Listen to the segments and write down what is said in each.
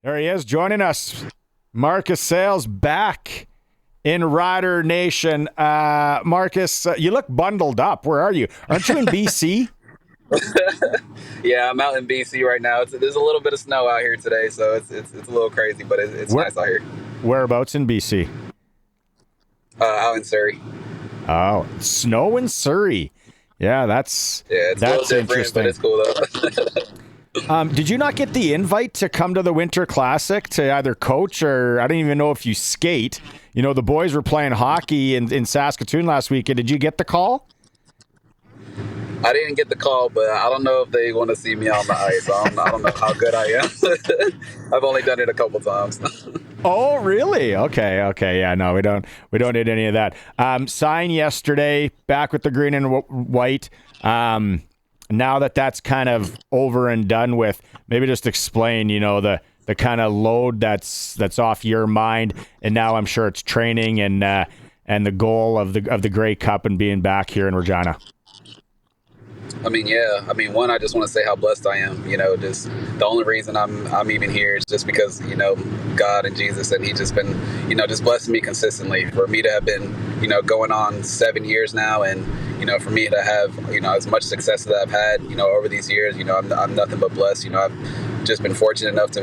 There he is joining us. Marcus Sayles back in Rider Nation. Marcus, you look bundled up. Where are you? Aren't you in BC? Yeah, I'm out in BC right now. There's a little bit of snow out here today, so it's a little crazy, but it's nice out here. Whereabouts in BC? Out in Surrey. Oh, snow in Surrey. Yeah, it's that's a little different, interesting. but it's cool though. Did you not get the invite to come to the Winter Classic to either coach or I don't even know if you skate? You know, the boys were playing hockey in Saskatoon last weekend. Did you get the call? I didn't get the call, but I don't know if they want to see me on the ice. I don't know how good I am. I've only done it a couple times. Oh, really? Okay. Yeah, no, we don't need any of that. Sign yesterday, back with the green and white. Now that's kind of over and done with, maybe just explain, the kind of load that's off your mind, and now I'm sure it's training and the goal of the Grey Cup and being back here in Regina. One, I just want to say how blessed I am. Just the only reason I'm even here is just because, God and Jesus, and He's just been, just blessing me consistently. For me to have been, going on 7 years now, and, for me to have, as much success as I've had, over these years, I'm nothing but blessed. I've just been fortunate enough to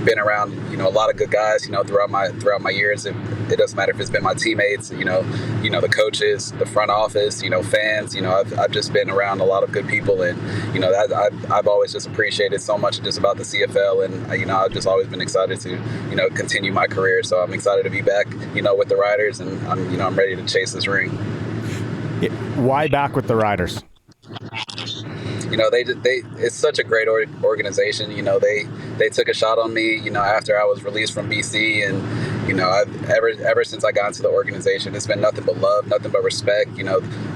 been around, a lot of good guys, throughout my years. It doesn't matter if it's been my teammates, the coaches, the front office, fans. I've just been around a lot of good people, and I've always just appreciated so much just about the CFL, and I've just always been excited to continue my career. So I'm excited to be back, with the Riders, and I'm ready to chase this ring. Why back with the Riders? It's such a great organization. They took a shot on me, after I was released from BC, and I've ever since I got into the organization, it's been nothing but love, nothing but respect.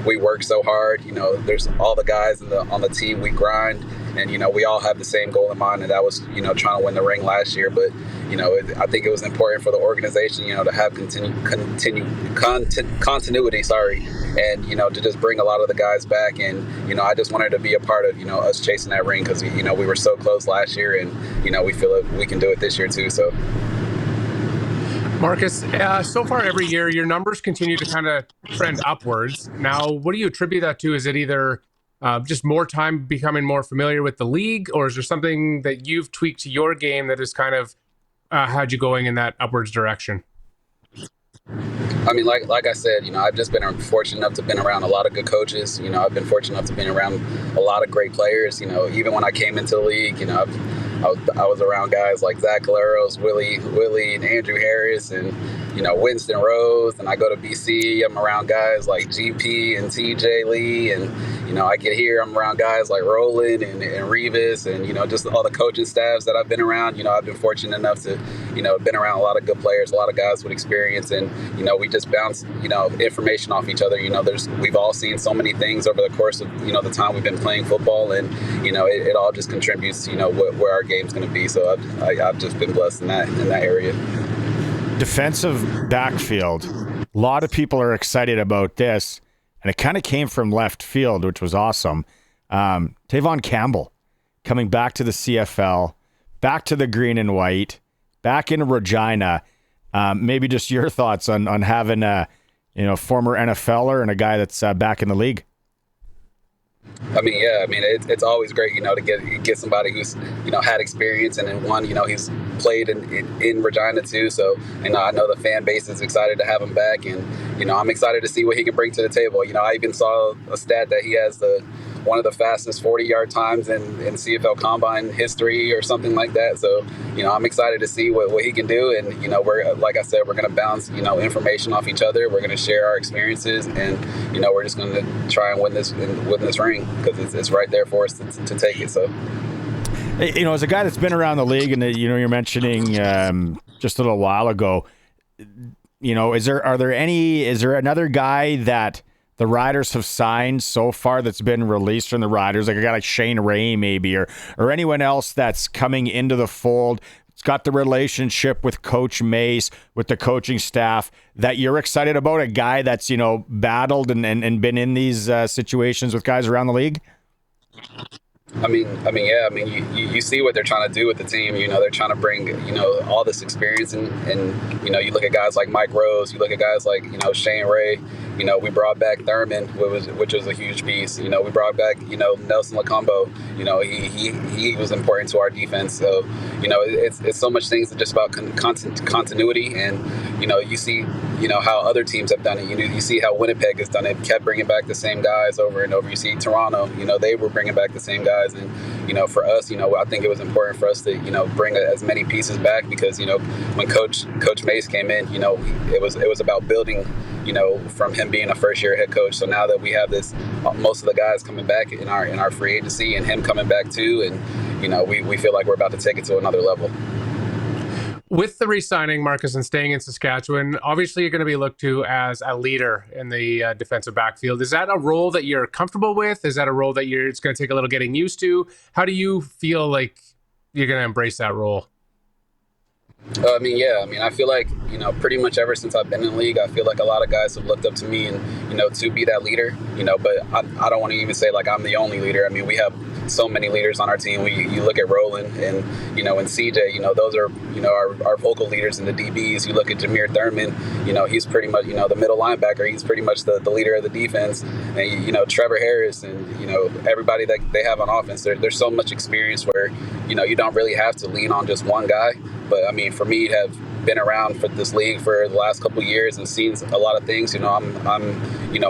We work so hard. There's all the guys on the team. We grind, and we all have the same goal in mind, and that was trying to win the ring last year. But I think it was important for the organization, to have continuity. And to just bring a lot of the guys back, and I just wanted to be a part of us chasing that ring, because we were so close last year, and we feel like we can do it this year too. So, Marcus, so far every year your numbers continue to kind of trend upwards. Now, what do you attribute that to? Is it either just more time becoming more familiar with the league, or is there something that you've tweaked to your game that has kind of had you going in that upwards direction? Like I said, I've just been fortunate enough to been around a lot of good coaches. I've been fortunate enough to been around a lot of great players. Even when I came into the league, I was around guys like Zach Caleros, Willie, and Andrew Harris, and Winston Rose. And I go to BC, I'm around guys like GP and TJ Lee, and I get here, I'm around guys like Roland and Revis, and just all the coaching staffs that I've been around. I've been fortunate enough to been around a lot of good players, a lot of guys with experience, and we just bounce information off each other. We've all seen so many things over the course of the time we've been playing football, and it all just contributes where our game's going to be. So I've just been blessed in that area. Defensive backfield. A lot of people are excited about this, and it kind of came from left field, which was awesome. Tavon Campbell coming back to the CFL, back to the green and white, back in Regina. Maybe just your thoughts on having a former NFLer and a guy that's back in the league. It's always great, to get somebody who's, had experience, and then he's played in Regina too. So, I know the fan base is excited to have him back, and, I'm excited to see what he can bring to the table. I even saw a stat that he has one of the fastest 40-yard times in CFL Combine history or something like that. So, I'm excited to see what he can do. And, we're, like I said, we're going to bounce, information off each other. We're going to share our experiences, and, we're just going to try and win this ring, because it's right there for us to take it. So, as a guy that's been around the league, and you're mentioning just a little while ago, is there another guy that the Riders have signed so far that's been released from the Riders, like a guy like Shane Ray maybe, or anyone else that's coming into the fold? It's got the relationship with Coach Mace, with the coaching staff, that you're excited about, a guy that's, battled and been in these situations with guys around the league? Yeah. You see what they're trying to do with the team. They're trying to bring, all this experience, and you look at guys like Mike Rose. You look at guys like, Shane Ray. We brought back Thurman, which was a huge piece. We brought back, Nelson Lacombo. He was important to our defense. So, it's so much things just about continuity, and you see, how other teams have done it. You see how Winnipeg has done it, kept bringing back the same guys over and over. You see Toronto, they were bringing back the same guys, and for us, I think it was important for us to bring as many pieces back, because when Coach Mace came in, it was about building, from him being a first-year head coach. So now that we have this, most of the guys coming back in our free agency, and him coming back too, and we feel like we're about to take it to another level. With the re-signing, Marcus, and staying in Saskatchewan, obviously you're going to be looked to as a leader in the defensive backfield. Is that a role that you're comfortable with? Is that a role that it's going to take a little getting used to? How do you feel like you're going to embrace that role? I feel like, pretty much ever since I've been in the league, I feel like a lot of guys have looked up to me and, to be that leader, but I don't want to even say like I'm the only leader. We have so many leaders on our team. You look at Roland and, and CJ, those are, our vocal leaders in the DBs. You look at Jameer Thurman, he's pretty much, the middle linebacker. He's pretty much the leader of the defense. And, Trevor Harris and, everybody that they have on offense, there's so much experience where, you don't really have to lean on just one guy. But for me to have been around for this league for the last couple of years and seen a lot of things, I'm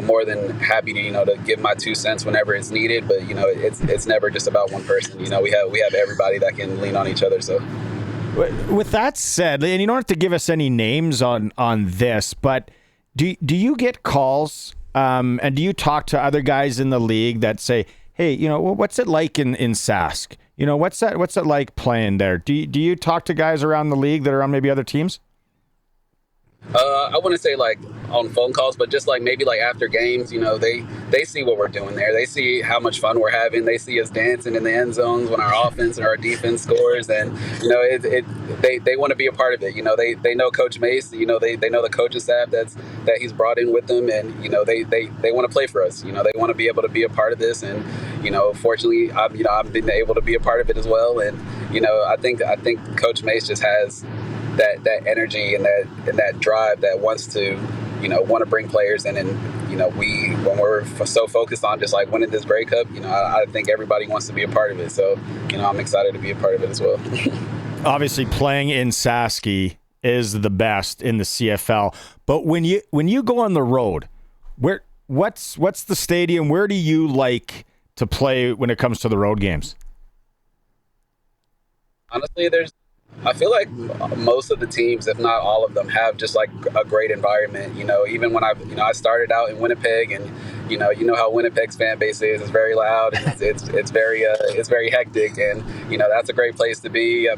more than happy to give my 2 cents whenever it's needed. But it's never just about one person. We have everybody that can lean on each other. So, with that said, and you don't have to give us any names on this, but do you get calls and do you talk to other guys in the league that say, hey, what's it like in Sask? What's it like playing there? Do you talk to guys around the league that are on maybe other teams? I wouldn't say like on phone calls, but just like maybe like after games, they see what we're doing there. They see how much fun we're having. They see us dancing in the end zones when our offense and our defense scores, and they want to be a part of it. They know Coach Mace. They know the coaching staff that he's brought in with them, and they want to play for us. They want to be able to be a part of this, and fortunately, I've been able to be a part of it as well. And I think Coach Mace just has that energy and that drive that wants to want to bring players in, and when we're so focused on just like winning this Grey Cup, I think everybody wants to be a part of it. So I'm excited to be a part of it as well. Obviously, playing in Saski is the best in the CFL, but when you go on the road, what's the stadium? Where do you like to play when it comes to the road games? Honestly, I feel like most of the teams, if not all of them, have just like a great environment. Even when I started out in Winnipeg, and how Winnipeg's fan base is. It's very loud. And it's very hectic, and that's a great place to be. I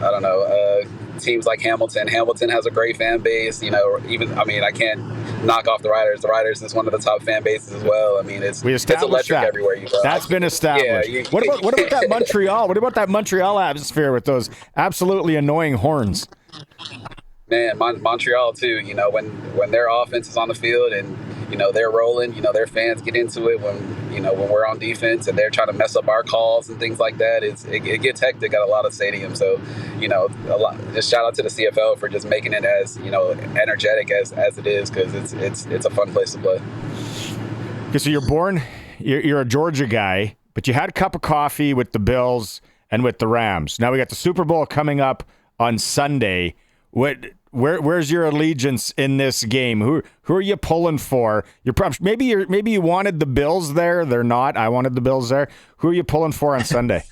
don't know. Teams like Hamilton. Hamilton has a great fan base. I can't knock off the Riders. The Riders is one of the top fan bases as well. It's electric that. Everywhere you go. That's been established. Yeah, what about that Montreal? What about that Montreal atmosphere with those absolutely annoying horns? Man, Montreal too. When their offense is on the field and they're rolling. Their fans get into it when we're on defense and they're trying to mess up our calls and things like that. It gets hectic at a lot of stadiums. So just shout out to the CFL for just making it as energetic as it is, because it's a fun place to play. Okay, so you're a Georgia guy, but you had a cup of coffee with the Bills and with the Rams. Now we got the Super Bowl coming up on Sunday. Where's your allegiance in this game? Who are you pulling for? Maybe you wanted the Bills there. They're not. I wanted the Bills there. Who are you pulling for on Sunday?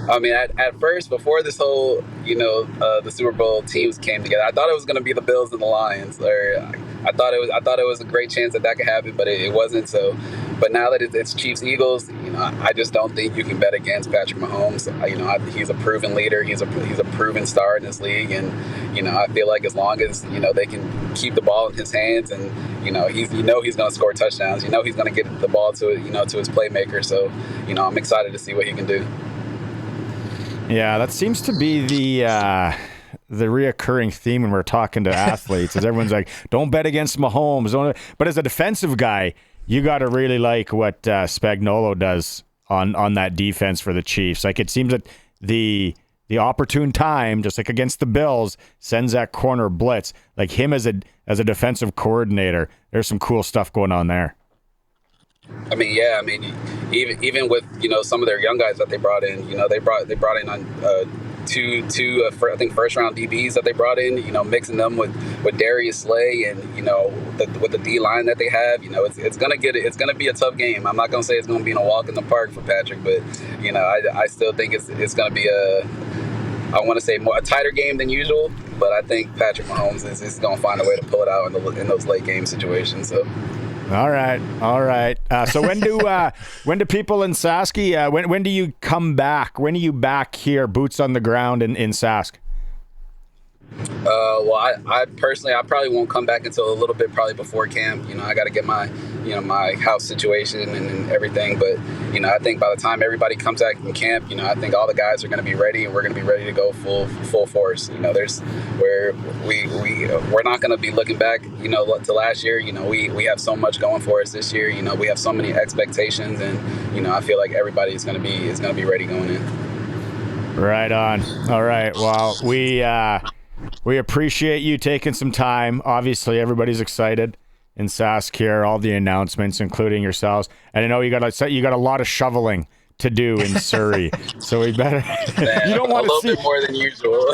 At first, before this whole, the Super Bowl teams came together, I thought it was going to be the Bills and the Lions. Or I thought it was a great chance that could happen, but it wasn't. So, but now that it's Chiefs Eagles, I just don't think you can bet against Patrick Mahomes. He's a proven leader. He's a proven star in this league, and I feel like as long as they can keep the ball in his hands, and he's going to score touchdowns. He's going to get the ball to his playmaker. So I'm excited to see what he can do. Yeah, that seems to be the reoccurring theme when we're talking to athletes. Is everyone's like, don't bet against Mahomes. But as a defensive guy, you got to really like what Spagnuolo does on that defense for the Chiefs. Like, it seems that the opportune time, just like against the Bills, sends that corner blitz. Like, him as a defensive coordinator, there's some cool stuff going on there. I mean, yeah. I mean, even with some of their young guys that they brought in, they brought in on two I think first round DBs that they brought in. Mixing them with Darius Slay and with the D line that they have. It's gonna be a tough game. I'm not gonna say it's gonna be a walk in the park for Patrick, but I still think it's gonna be I want to say a tighter game than usual, but I think Patrick Mahomes is going to find a way to pull it out in those late game situations. So. All right. So when do people in Sask, when do you come back? When are you back here, boots on the ground in Sask? Well, I personally, I probably won't come back until a little bit, probably before camp. I got to get my, my house situation and everything. But, I think by the time everybody comes back from camp, I think all the guys are going to be ready, and we're going to be ready to go full force. We're not going to be looking back, to last year. We have so much going for us this year. We have so many expectations, and, I feel like everybody is going to be ready going in. Right on. All right. Well, we appreciate you taking some time. Obviously, everybody's excited in Sask here, all the announcements, including yourselves. And I know you got a lot of shoveling to do in Surrey, so we better. You don't want to see a little bit more than usual.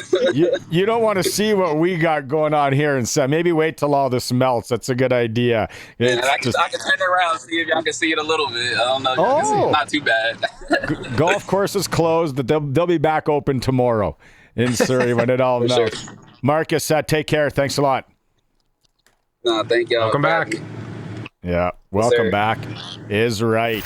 you don't want to see what we got going on here in Sask. Maybe wait till all this melts. That's a good idea. And I can turn it around and see if y'all can see it a little bit. I don't know. Can see it. Not too bad. Golf course is closed, but they'll be back open tomorrow in Surrey when it all melts. Sure. Marcus, take care. Thanks a lot. No, thank y'all. Welcome back. Yeah, welcome back is right.